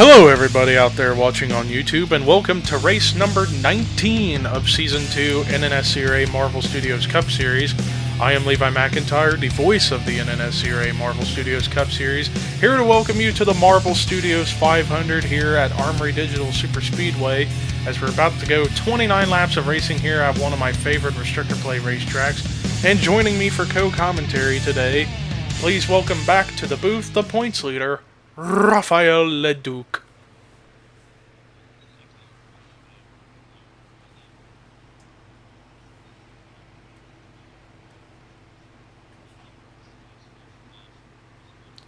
Hello everybody out there watching on YouTube, and welcome to race number 19 of Season 2 NNSCRA Marvel Studios Cup Series. I am Levi McIntyre, the voice of the NNSCRA Marvel Studios Cup Series, here to welcome you to the Marvel Studios 500 here at Armory Digital Superspeedway, as we're about to go 29 laps of racing here at one of my favorite restrictor play racetracks. And joining me for co-commentary today, please welcome back to the booth the points leader, Raphael Leduc.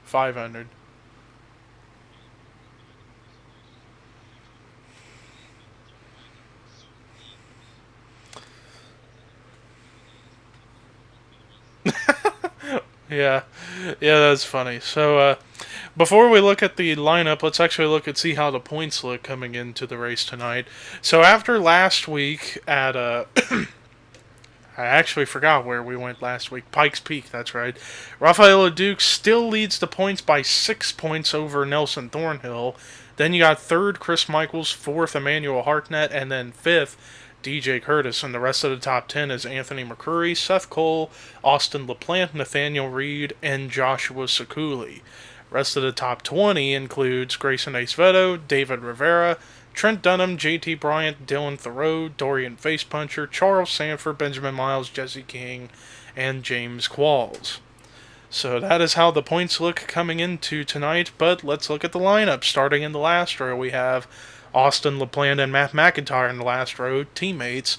$500. Yeah, that's funny. So, before we look at the lineup, let's actually look and see how the points look coming into the race tonight. So after last week at, I actually forgot where we went last week. Pikes Peak, that's right. Raphael Leduc still leads the points by 6 points over Nelson Thornhill. Then you got third Chris Michaels, fourth Emmanuel Hartnett, and then fifth DJ Curtis, and the rest of the top 10 is Anthony McCurry, Seth Cole, Austin LaPlante, Nathaniel Reed, and Joshua Sakuli. Rest of the top 20 includes Grayson Acevedo, David Rivera, Trent Dunham, JT Bryant, Dylan Thoreau, Dorian Facepuncher, Charles Sanford, Benjamin Miles, Jesse King, and James Qualls. So that is how the points look coming into tonight, but let's look at the lineup. Starting in the last row, we have Austin LaPlante and Matt McIntyre in the last row, teammates.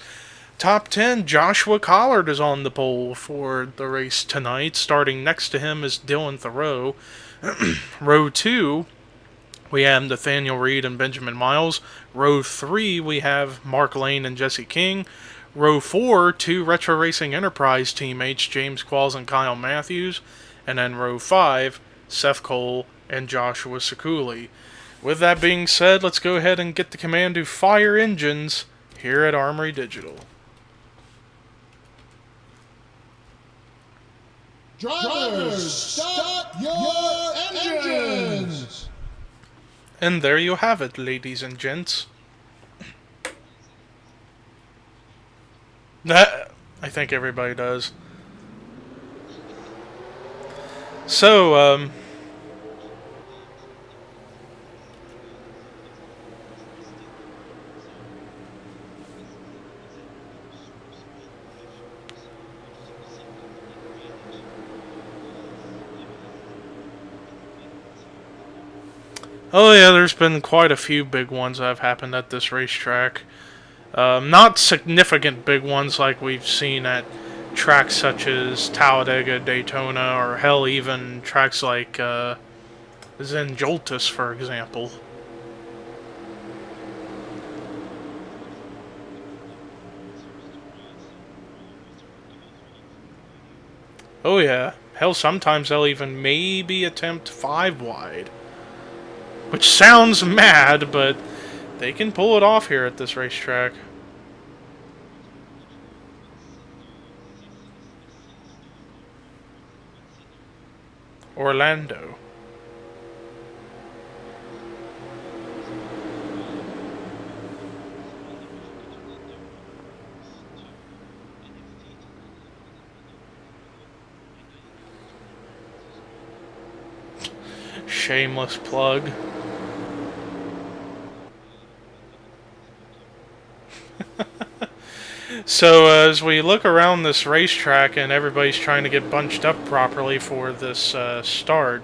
Top 10, Joshua Collard is on the pole for the race tonight. Starting next to him is Dylan Thoreau. Row 2, we have Nathaniel Reed and Benjamin Miles. Row 3, we have Mark Lane and Jesse King. Row 4, two Retro Racing Enterprise teammates, James Qualls and Kyle Matthews. And then row 5, Seth Cole and Joshua Sakuli. With that being said, let's go ahead and get the command to fire engines here at Armory Digital. Drivers, start your engines! And there you have it, ladies and gents. That, I think everybody does. So, oh yeah, there's been quite a few big ones that have happened at this racetrack. Not significant big ones like we've seen at tracks such as Talladega, Daytona, or hell, even tracks like Zenjoltis, for example. Oh yeah, hell, sometimes they'll even maybe attempt 5 wide. Which sounds mad, but they can pull it off here at this racetrack. Orlando. Shameless plug. So as we look around this racetrack and everybody's trying to get bunched up properly for this start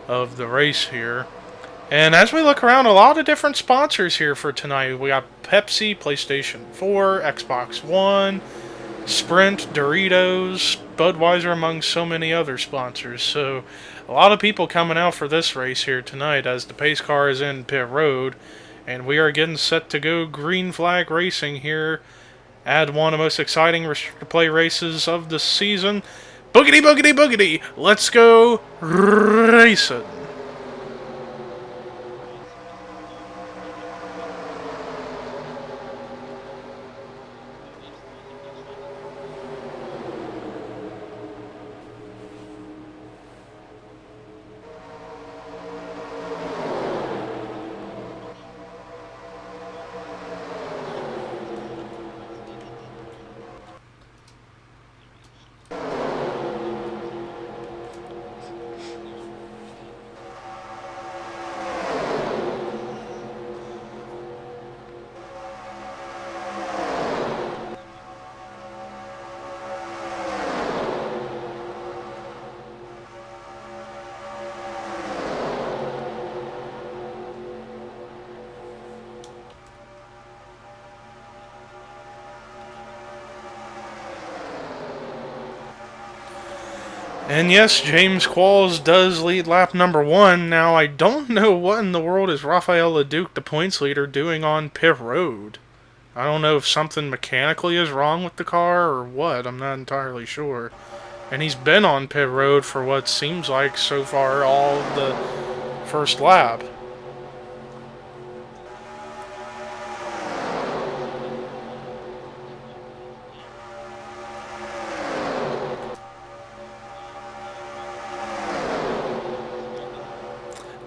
of the race here, and as we look around, a lot of different sponsors here for tonight. We got Pepsi, PlayStation 4, Xbox One, Sprint, Doritos, Budweiser, among so many other sponsors. So a lot of people coming out for this race here tonight as the pace car is in pit road, and we are getting set to go green flag racing here at one of the most exciting restrictor play races of the season. Boogity, boogity, boogity! Let's go racing! And yes, James Qualls does lead lap number 1. Now, I don't know what in the world is Rafael Leduc, the points leader, doing on pit road. I don't know if something mechanically is wrong with the car or what. I'm not entirely sure. And he's been on pit road for what seems like so far all of the first lap.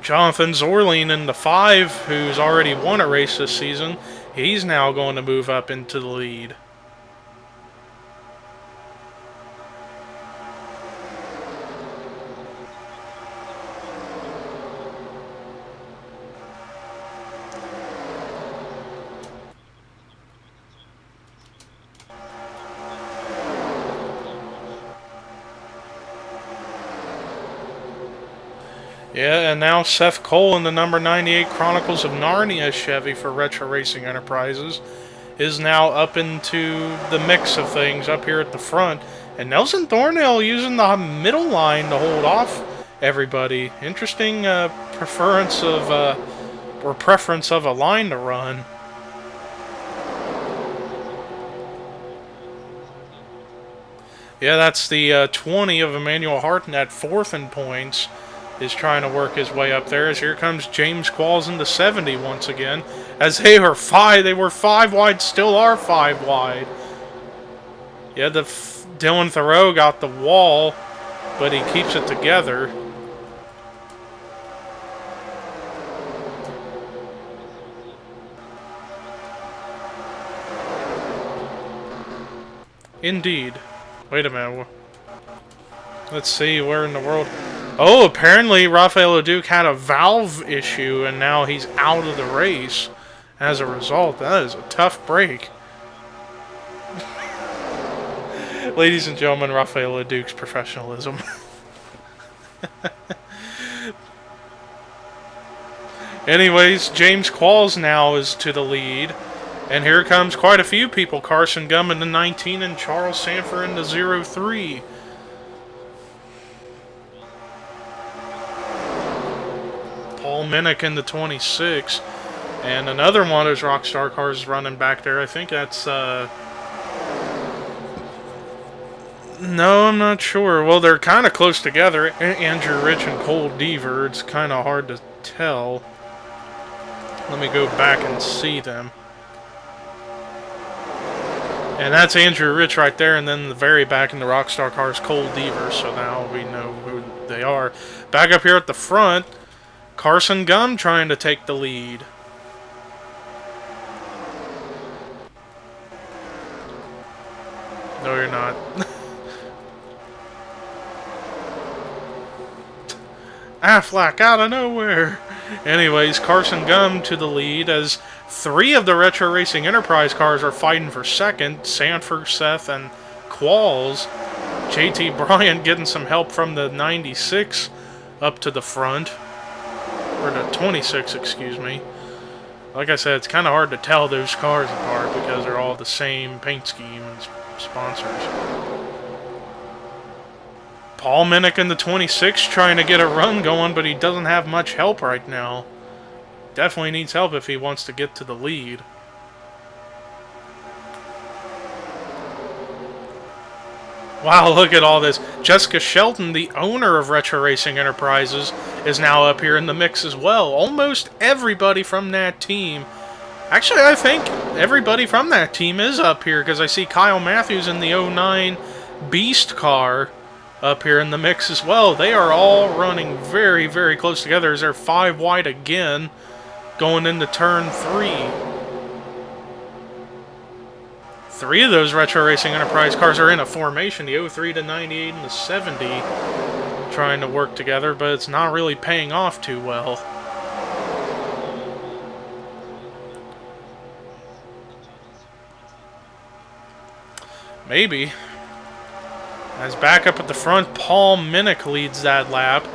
Jonathan Zorling in the 5, who's already won a race this season, he's now going to move up into the lead. Yeah, and now Seth Cole in the number 98 Chronicles of Narnia Chevy for Retro Racing Enterprises is now up into the mix of things up here at the front. And Nelson Thornhill using the middle line to hold off everybody. Interesting preference of a line to run. Yeah, that's the 20 of Emmanuel Hartnett, 4th in points, is trying to work his way up there. As here comes James Qualls into 70 once again. As they were 5 wide, still are 5 wide. Yeah, Dylan Thoreau got the wall, but he keeps it together. Indeed. Wait a minute. Let's see, where in the world... Oh, apparently Rafael Leduc had a valve issue, and now he's out of the race as a result. That is a tough break. Ladies and gentlemen, Rafael Leduc's professionalism. Anyways, James Qualls now is to the lead. And here comes quite a few people. Carson Gum in the 19 and Charles Sanford in the 03. Paul Minnick in the 26. And another one of those Rockstar cars running back there. I think that's... No, I'm not sure. Well, they're kind of close together. Andrew Rich and Cole Deaver. It's kind of hard to tell. Let me go back and see them. And that's Andrew Rich right there, and then the very back in the Rockstar car is Cole Deaver, so now we know who they are. Back up here at the front, Carson Gum trying to take the lead. No, you're not. Affleck out of nowhere. Anyways, Carson Gum to the lead as 3 of the Retro Racing Enterprise cars are fighting for second. Sanford, Seth, and Qualls. JT Bryant getting some help from the 96 up to the front. Or the 26, excuse me. Like I said, it's kind of hard to tell those cars apart because they're all the same paint scheme and sponsors. Paul Minnick in the 26 trying to get a run going, but he doesn't have much help right now. Definitely needs help if he wants to get to the lead. Wow, look at all this. Jessica Shelton, the owner of Retro Racing Enterprises, is now up here in the mix as well. Almost everybody from that team. Actually, I think everybody from that team is up here because I see Kyle Matthews in the 09 Beast car up here in the mix as well. They are all running very, very close together as they're 5 wide again going into turn 3. 3 of those Retro Racing Enterprise cars are in a formation, the 03 to 98 and the 70, trying to work together, but it's not really paying off too well. Maybe. As back up at the front, Paul Minnick leads that lap,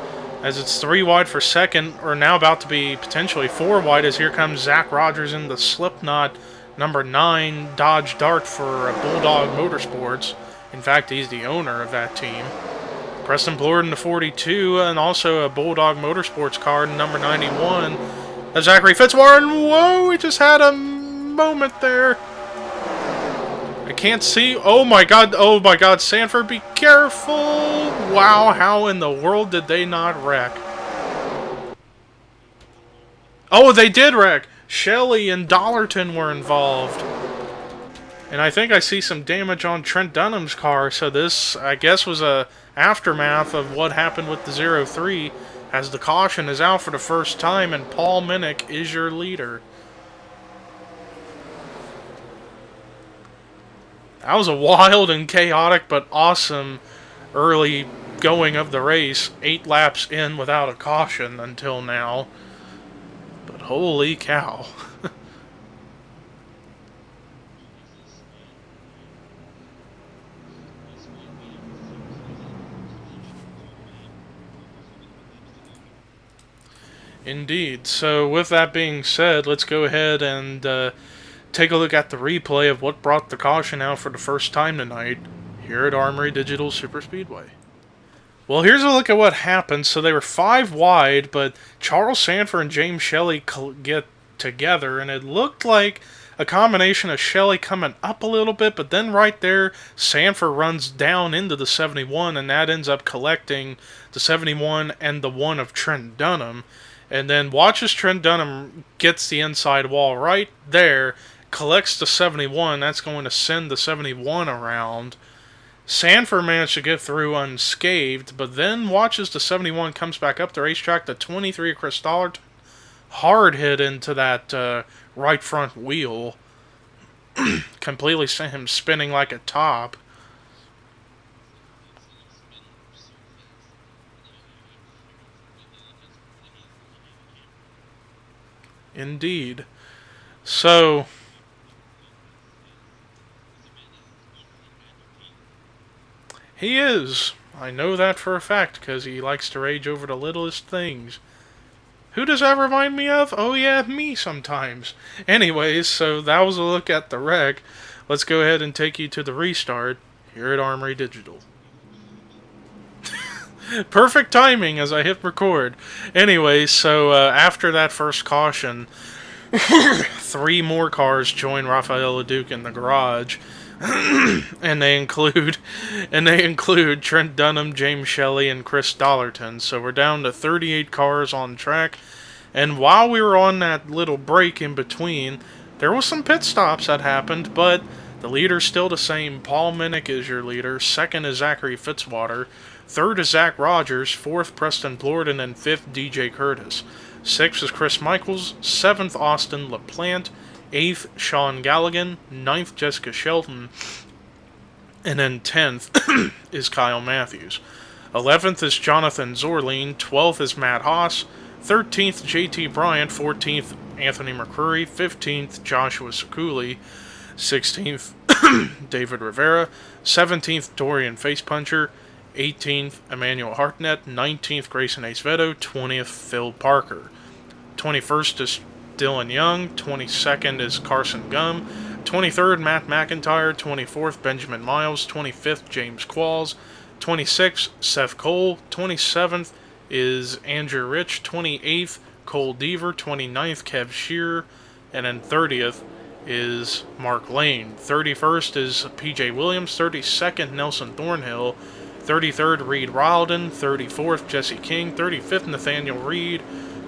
as it's 3 wide for second, or now about to be potentially 4 wide, as here comes Zach Rogers in the Slipknot number 9 Dodge Dart for Bulldog Motorsports. In fact, he's the owner of that team. Preston Blorden to 42, and also a Bulldog Motorsports car, number 91. Zachary Fitzwater, whoa, we just had a moment there. I can't see. Oh my god, Sanford, be careful. Wow, how in the world did they not wreck? Oh, they did wreck. Shelley and Dollarton were involved. And I think I see some damage on Trent Dunham's car, so this, I guess, was a aftermath of what happened with the 0-3, as the caution is out for the first time, and Paul Minnick is your leader. That was a wild and chaotic but awesome early going of the race. 8 laps in without a caution until now. But holy cow. Indeed. So with that being said, let's go ahead and take a look at the replay of what brought the caution out for the first time tonight here at Armory Digital Superspeedway. Well, here's a look at what happened. So they were 5 wide, but Charles Sanford and James Shelley get together, and it looked like a combination of Shelley coming up a little bit, but then right there, Sanford runs down into the 71, and that ends up collecting the 71 and the 1 of Trent Dunham. And then watches Trent Dunham gets the inside wall right there, collects the 71. That's going to send the 71 around. Sanford managed to get through unscathed, but then watches the 71 comes back up the racetrack. The 23 of Chris Dollarton hard hit into that right front wheel. Completely sent him spinning like a top. Indeed. So, he is. I know that for a fact, because he likes to rage over the littlest things. Who does that remind me of? Oh yeah, me sometimes. Anyways, so that was a look at the wreck. Let's go ahead and take you to the restart here at Armory Digital. Perfect timing as I hit record. Anyway, so after that first caution, 3 more cars join Rafael Leduc in the garage, and they include Trent Dunham, James Shelley, and Chris Dollarton. So we're down to 38 cars on track. And while we were on that little break in between, there was some pit stops that happened, but the leader's still the same. Paul Minnick is your leader. Second is Zachary Fitzwater. Third is Zach Rogers. Fourth, Preston Blorden. And fifth, DJ Curtis. Sixth is Chris Michaels. Seventh, Austin LaPlante. Eighth, Sean Galligan. Ninth, Jessica Shelton. And then 10th is Kyle Matthews. 11th is Jonathan Zorline. 12th is Matt Haas. 13th, JT Bryant. 14th, Anthony McCrory. 15th, Joshua Sekuli. 16th, David Rivera. 17th, Dorian Facepuncher. 18th, Emmanuel Hartnett. 19th, Grayson Acevedo. 20th, Phil Parker. 21st is Dylan Young. 22nd is Carson Gum. 23rd, Matt McIntyre. 24th, Benjamin Miles. 25th, James Qualls. 26th, Seth Cole. 27th is Andrew Rich. 28th, Cole Deaver. 29th, Kev Shearer. And then 30th is Mark Lane. 31st is PJ Williams. 32nd, Nelson Thornhill. 33rd, Reed Rylden. 34th, Jesse King. 35th, Nathaniel Reed.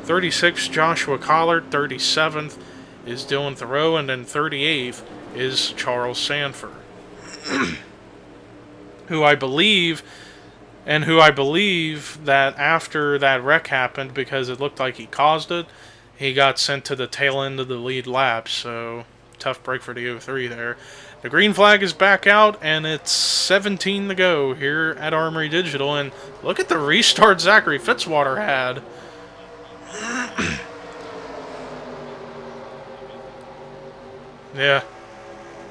36th, Joshua Collard. 37th is Dylan Thoreau. And then 38th is Charles Sanford. who I believe that after that wreck happened, because it looked like he caused it, he got sent to the tail end of the lead lap. So, tough break for the 03 there. The green flag is back out, and it's 17 to go here at Armory Digital. And look at the restart Zachary Fitzwater had. Yeah.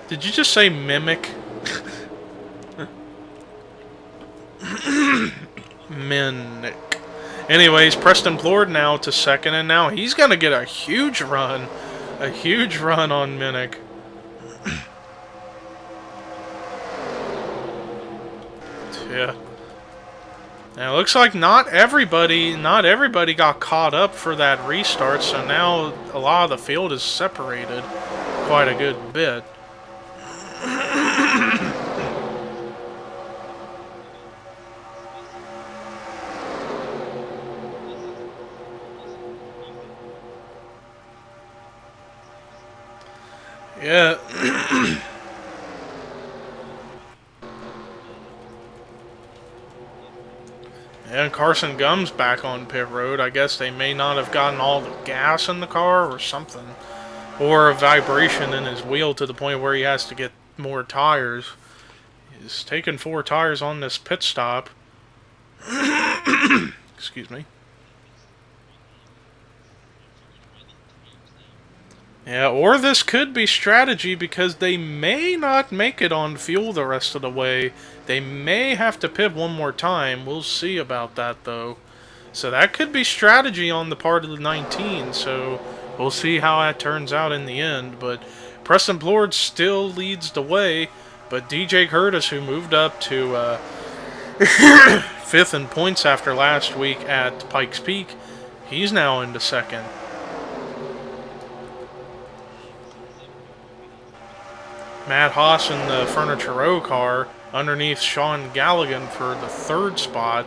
Did you just say mimic? Minnick. Anyways, Preston Blorden now to second, and now he's going to get a huge run. A huge run on Minnick. Yeah. Now it looks like not everybody got caught up for that restart, so now a lot of the field is separated quite a good bit. Yeah. And Carson Gum's back on pit road. I guess they may not have gotten all the gas in the car or something. Or a vibration in his wheel to the point where he has to get more tires. He's taking 4 tires on this pit stop. Excuse me. Yeah, or this could be strategy because they may not make it on fuel the rest of the way. They may have to pit one more time. We'll see about that, though. So that could be strategy on the part of the 19, so we'll see how that turns out in the end. But Preston Plord still leads the way, but DJ Curtis, who moved up to 5th in points after last week at Pikes Peak, he's now into 2nd. Matt Haas in the Furniture Row car underneath Sean Galligan for the 3rd spot.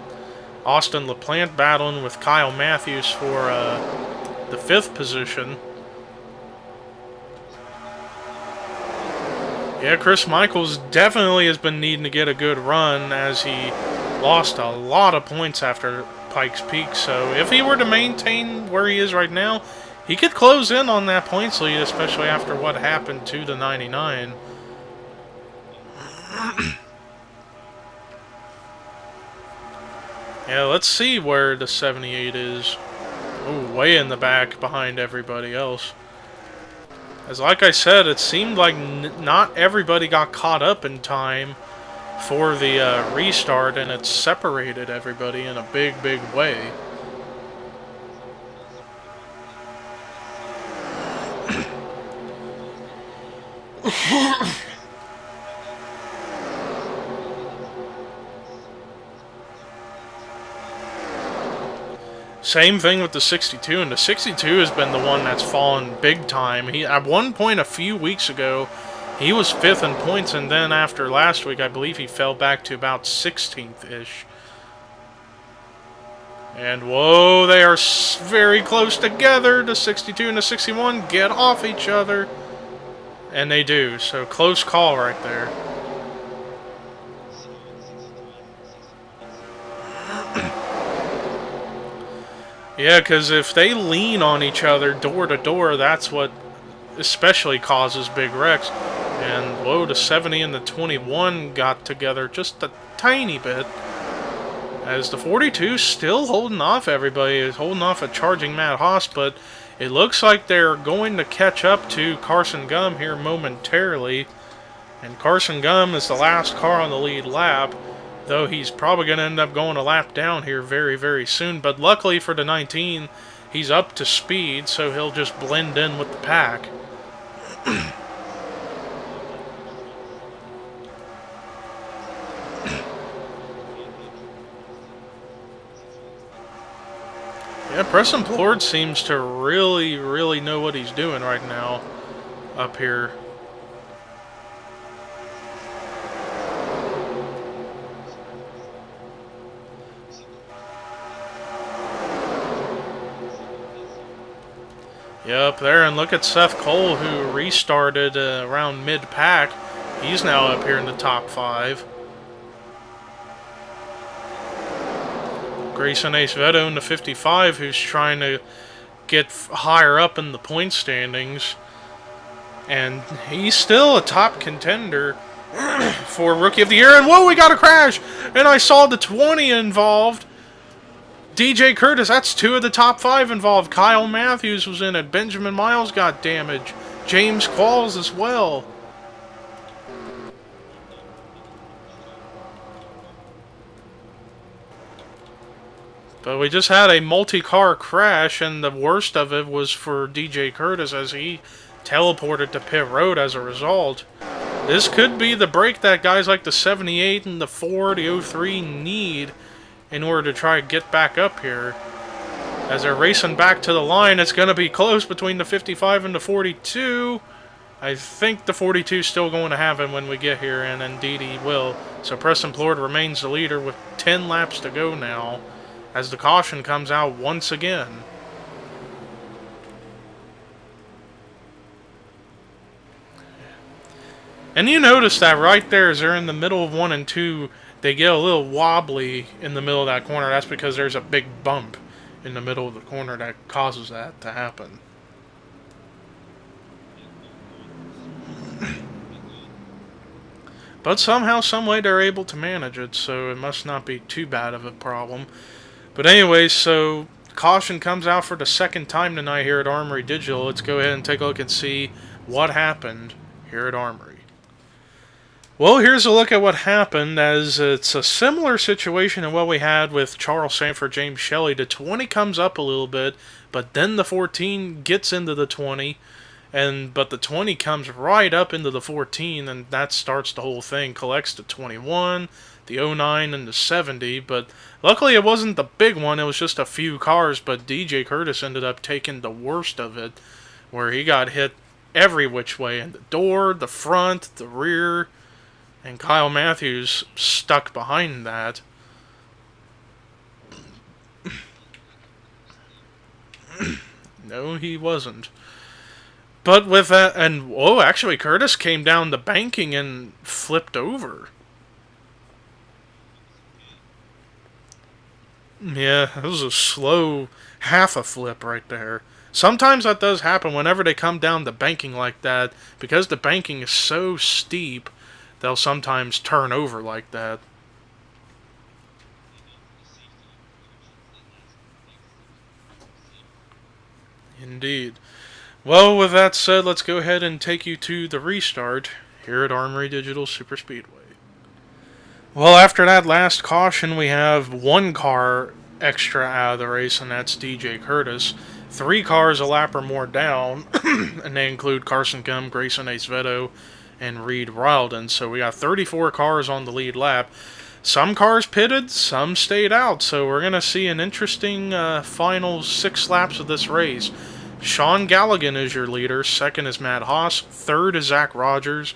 Austin LaPlante battling with Kyle Matthews for the 5th position. Yeah, Chris Michaels definitely has been needing to get a good run as he lost a lot of points after Pikes Peak. So if he were to maintain where he is right now, he could close in on that points lead, especially after what happened to the 99. Yeah, let's see where the 78 is. Ooh, way in the back behind everybody else. As like I said, it seemed like not everybody got caught up in time for the restart, and it separated everybody in a big, big way. Same thing with the 62, and the 62 has been the one that's fallen big time. He at one point a few weeks ago, he was 5th in points, and then after last week, I believe he fell back to about 16th-ish. And whoa, they are very close together. The 62 and the 61 get off each other. And they do, so close call right there. Yeah, because if they lean on each other door to door, that's what especially causes big wrecks. And whoa, the 70 and the 21 got together just a tiny bit. As the 42 still holding off everybody, is holding off a charging Matt Haas, but it looks like they're going to catch up to Carson Gum here momentarily. And Carson Gum is the last car on the lead lap, though he's probably going to end up going a lap down here very, very soon. But luckily for the 19, he's up to speed, so he'll just blend in with the pack. Yeah, Preston Plord seems to really, really know what he's doing right now up here. Yep, there, and look at Seth Cole, who restarted around mid-pack. He's now up here in the top 5. Grayson Acevedo in the 55, who's trying to get higher up in the point standings. And he's still a top contender for Rookie of the Year. And whoa, we got a crash! And I saw the 20 involved. DJ Curtis, that's 2 of the top 5 involved. Kyle Matthews was in it. Benjamin Miles got damaged. James Qualls as well. But we just had a multi-car crash, and the worst of it was for DJ Curtis as he teleported to pit road as a result. This could be the break that guys like the 78 and the 4, the 03 need in order to try to get back up here. As they're racing back to the line, it's going to be close between the 55 and the 42. I think the 42 is still going to happen when we get here, and indeed he will. So Preston Plord remains the leader with 10 laps to go now, as the caution comes out once again. And you notice that right there, as they're in the middle of 1 and 2, they get a little wobbly in the middle of that corner. That's because there's a big bump in the middle of the corner that causes that to happen. But somehow, someway, they're able to manage it, so it must not be too bad of a problem. But anyways, so caution comes out for the second time tonight here at Armory Digital. Let's go ahead and take a look and see what happened here at Armory. Well, here's a look at what happened, as it's a similar situation to what we had with Charles Sanford, James Shelley. The 20 comes up a little bit, but then the 14 gets into the 20, but the 20 comes right up into the 14, and that starts the whole thing. Collects the 21, the 09, and the 70, but luckily it wasn't the big one. It was just a few cars, but DJ Curtis ended up taking the worst of it, where he got hit every which way, in the door, the front, the rear, and Kyle Matthews stuck behind that. No, he wasn't. But with that, and whoa, actually Curtis came down the banking and flipped over. Yeah, it was a slow half a flip right there. Sometimes that does happen whenever they come down the banking like that, because the banking is so steep. They'll sometimes turn over like that. Indeed. Well, with that said, let's go ahead and take you to the restart here at Armory Digital Superspeedway. Well, after that last caution, we have one car extra out of the race, and that's DJ Curtis. 3 cars a lap or more down, and they include Carson Gum, Grayson Acevedo, and Reed Rylden. So we got 34 cars on the lead lap. Some cars pitted, some stayed out. So we're going to see an interesting final 6 laps of this race. Sean Galligan is your leader. 2nd is Matt Haas. 3rd is Zach Rogers.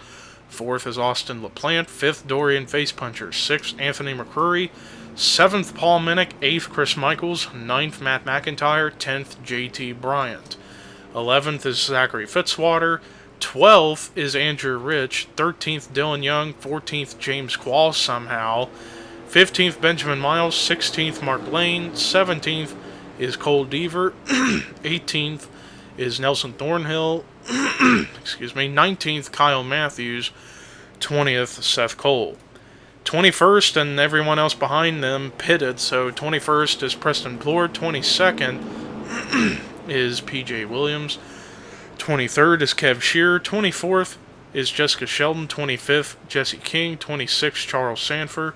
4th is Austin LaPlante. 5th, Dorian Facepuncher. 6th, Anthony McCrory. 7th, Paul Minnick. 8th, Chris Michaels. 9th, Matt McIntyre. 10th, JT Bryant. 11th is Zachary Fitzwater. 12th is Andrew Rich. 13th, Dylan Young. 14th, James Quall somehow. 15th, Benjamin Miles. 16th, Mark Lane. 17th is Cole Deaver. 18th is Nelson Thornhill. Excuse me. 19th, Kyle Matthews. 20th, Seth Cole. 21st and everyone else behind them pitted. So 21st is Preston Plord. 22nd is PJ Williams. 23rd is Kev Shearer. 24th is Jessica Sheldon. 25th, Jesse King. 26th, Charles Sanford.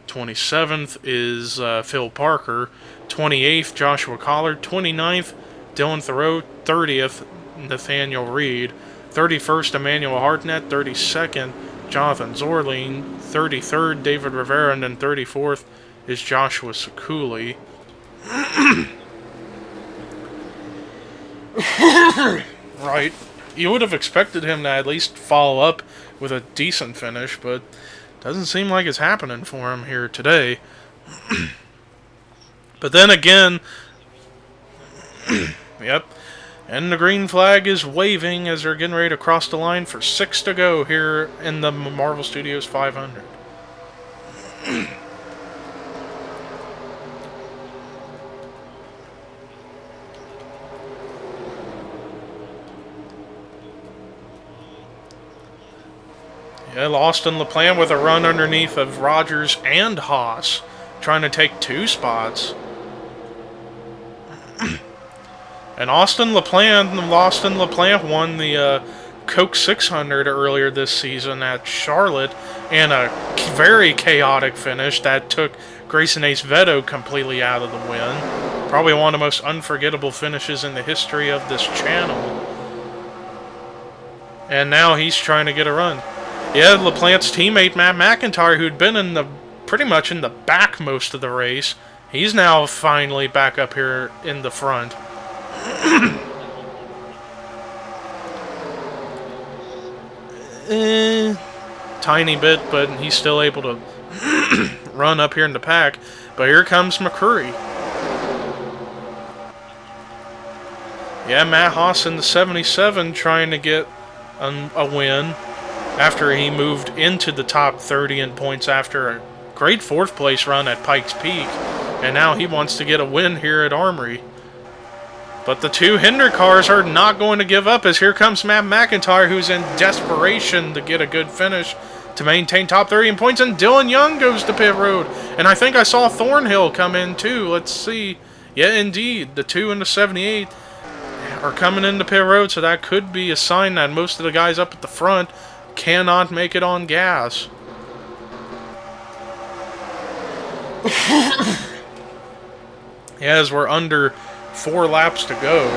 27th is Phil Parker. 28th, Joshua Collard. 29th, Dylan Thoreau. 30th, Nathaniel Reed. 31st, Emmanuel Hartnett. 32nd, Jonathan Zorline. 33rd, David Rivera. And then 34th is Joshua Sekuli. Right. You would have expected him to at least follow up with a decent finish, but doesn't seem like it's happening for him here today. But then again, yep, and the green flag is waving as they're getting ready to cross the line for 6 to go here in the Marvel Studios 500. Yeah, Austin LaPlante with a run underneath of Rogers and Haas, trying to take 2 spots. And Austin LaPlante won the Coke 600 earlier this season at Charlotte, and a very chaotic finish that took Grayson Acevedo completely out of the win. Probably one of the most unforgettable finishes in the history of this channel. And now he's trying to get a run. Yeah, LaPlante's teammate, Matt McIntyre, who'd been in the pretty much in the back most of the race. He's now finally back up here in the front. Tiny bit, but he's still able to run up here in the pack. But here comes McCurry. Yeah, Matt Haas in the 77 trying to get a win after he moved into the top 30 in points after a great 4th place run at Pikes Peak. And now he wants to get a win here at Armory. But the 2 Hinder cars are not going to give up, as here comes Matt McIntyre, who's in desperation to get a good finish to maintain top 30 in points, and Dylan Young goes to pit road. And I think I saw Thornhill come in too. Let's see. Yeah, indeed. The 2 and the 78 are coming into pit road, so that could be a sign that most of the guys up at the front cannot make it on gas. Yeah, as we're under 4 laps to go.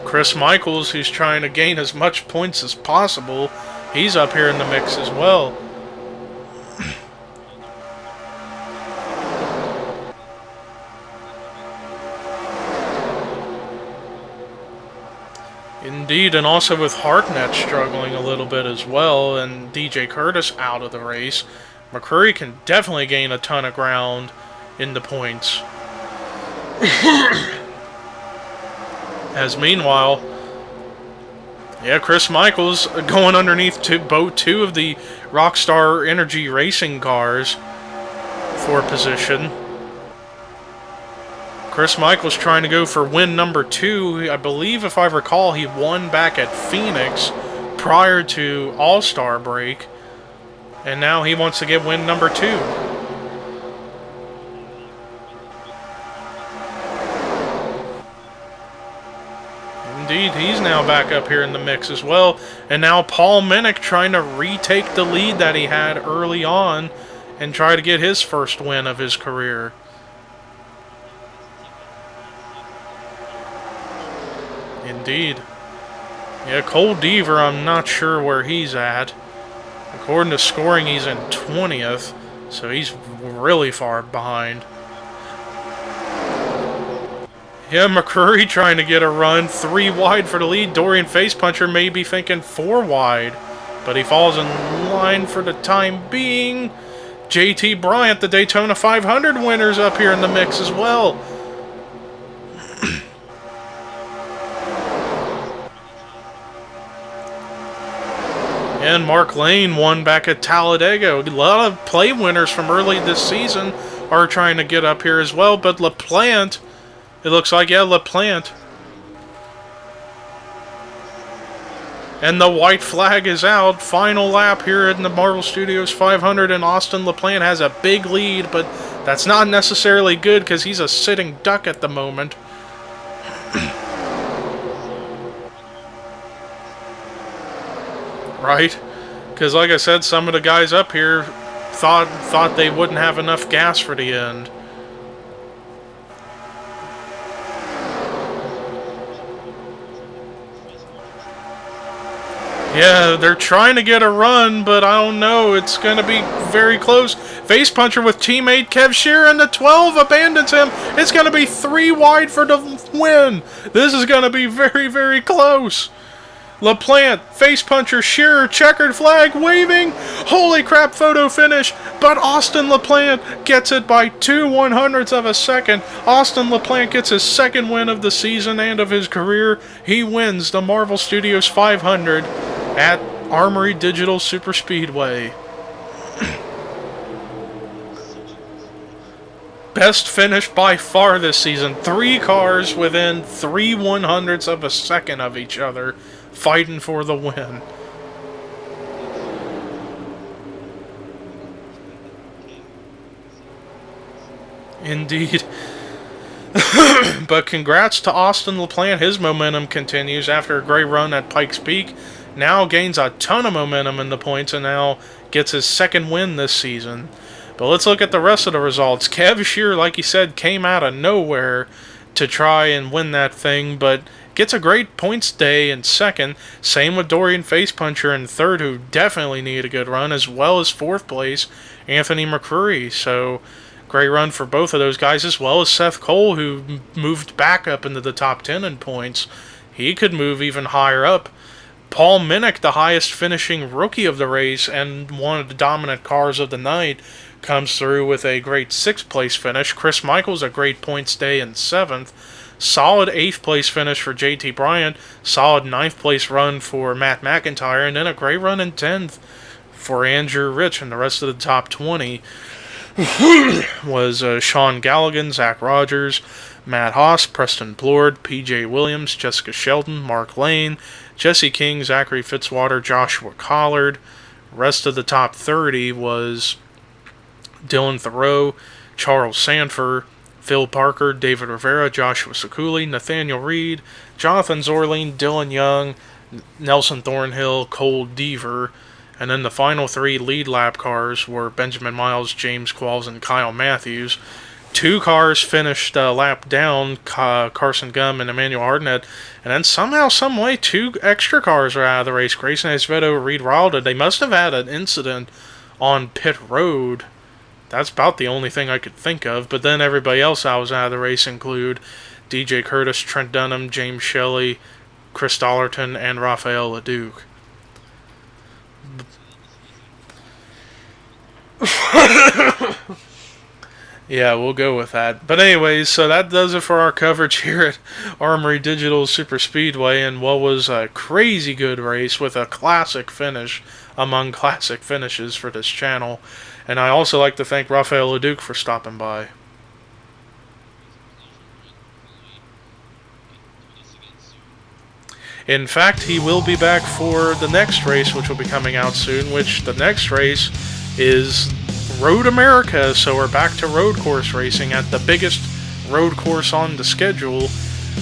Chris Michaels, who's trying to gain as much points as possible, he's up here in the mix as well. Indeed, and also with Hartnett struggling a little bit as well, and DJ Curtis out of the race, McCurry can definitely gain a ton of ground in the points. As meanwhile, yeah, Chris Michaels going underneath both 2 of the Rockstar Energy Racing cars for position. Chris Michaels trying to go for win number 2. I believe, if I recall, he won back at Phoenix prior to All-Star break. And now he wants to get win number 2. Indeed, he's now back up here in the mix as well. And now Paul Minnick trying to retake the lead that he had early on and try to get his first win of his career. Indeed. Yeah, Cole Deaver, I'm not sure where he's at. According to scoring, he's in 20th, so he's really far behind. Yeah, McCurry trying to get a run, 3 wide for the lead. Dorian Facepuncher may be thinking 4 wide, but he falls in line for the time being. JT Bryant, the Daytona 500 winners, up here in the mix as well. And Mark Lane won back at Talladega. A lot of play winners from early this season are trying to get up here as well. But LaPlante, it looks like, yeah, LaPlante. And the white flag is out. Final lap here in the Marvel Studios 500. And Austin LaPlante has a big lead. But that's not necessarily good because he's a sitting duck at the moment. Right? Because like I said, some of the guys up here thought they wouldn't have enough gas for the end. Yeah, they're trying to get a run, but I don't know. It's going to be very close. Facepuncher with teammate Kev Shearer, and the 12 abandons him. It's going to be 3 wide for the win. This is going to be very, very close. LaPlante, Facepuncher, Shearer, checkered flag, waving. Holy crap, photo finish. But Austin LaPlante gets it by 2/100ths of a second. Austin LaPlante gets his 2nd win of the season and of his career. He wins the Marvel Studios 500 at Armory Digital Superspeedway. Best finish by far this season. 3 cars within 3/100ths of a second of each other, fighting for the win. Indeed. But congrats to Austin LaPlante. His momentum continues after a great run at Pikes Peak. Now gains a ton of momentum in the points and now gets his 2nd win this season. But let's look at the rest of the results. Kev Shearer, like he said, came out of nowhere to try and win that thing, but gets a great points day in second. Same with Dorian Facepuncher in third, who definitely needed a good run, as well as fourth place, Anthony McCreary. So great run for both of those guys, as well as Seth Cole, who moved back up into the top 10 in points. He could move even higher up. Paul Minnick, the highest finishing rookie of the race and one of the dominant cars of the night, comes through with a great 6th place finish. Chris Michaels, a great points day in 7th. Solid 8th place finish for JT Bryant. Solid 9th place run for Matt McIntyre. And then a great run in 10th for Andrew Rich. And the rest of the top 20 was Sean Galligan, Zach Rogers, Matt Haas, Preston Blord, PJ Williams, Jessica Sheldon, Mark Lane, Jesse King, Zachary Fitzwater, Joshua Collard. Rest of the top 30 was Dylan Thoreau, Charles Sanford, Phil Parker, David Rivera, Joshua Sekuli, Nathaniel Reed, Jonathan Zorline, Dylan Young, Nelson Thornhill, Cole Deaver. And then the final 3 lead lap cars were Benjamin Miles, James Qualls, and Kyle Matthews. 2 cars finished lap down, Carson Gum and Emmanuel Hardnett. And then somehow, someway, 2 extra cars are out of the race. Grayson Acevedo, Reed Ralda. They must have had an incident on pit road. That's about the only thing I could think of. But then everybody else I was out of the race include DJ Curtis, Trent Dunham, James Shelley, Chris Dollerton, and Raphael LeDuc. Yeah, we'll go with that. But anyways, so that does it for our coverage here at Armory Digital Superspeedway, and what was a crazy good race with a classic finish among classic finishes for this channel. And I also like to thank Raphael LeDuc for stopping by. In fact, he will be back for the next race, which will be coming out soon, which the next race is Road America, so we're back to road course racing at the biggest road course on the schedule.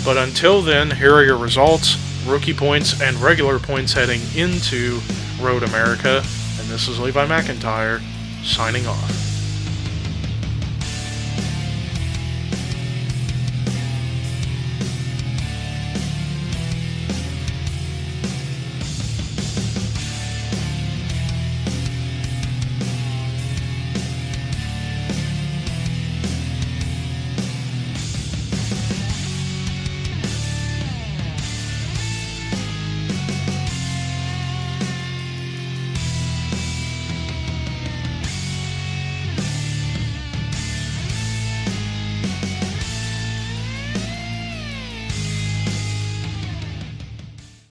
But until then, here are your results, rookie points, and regular points heading into Road America. And this is Levi McIntyre, signing off.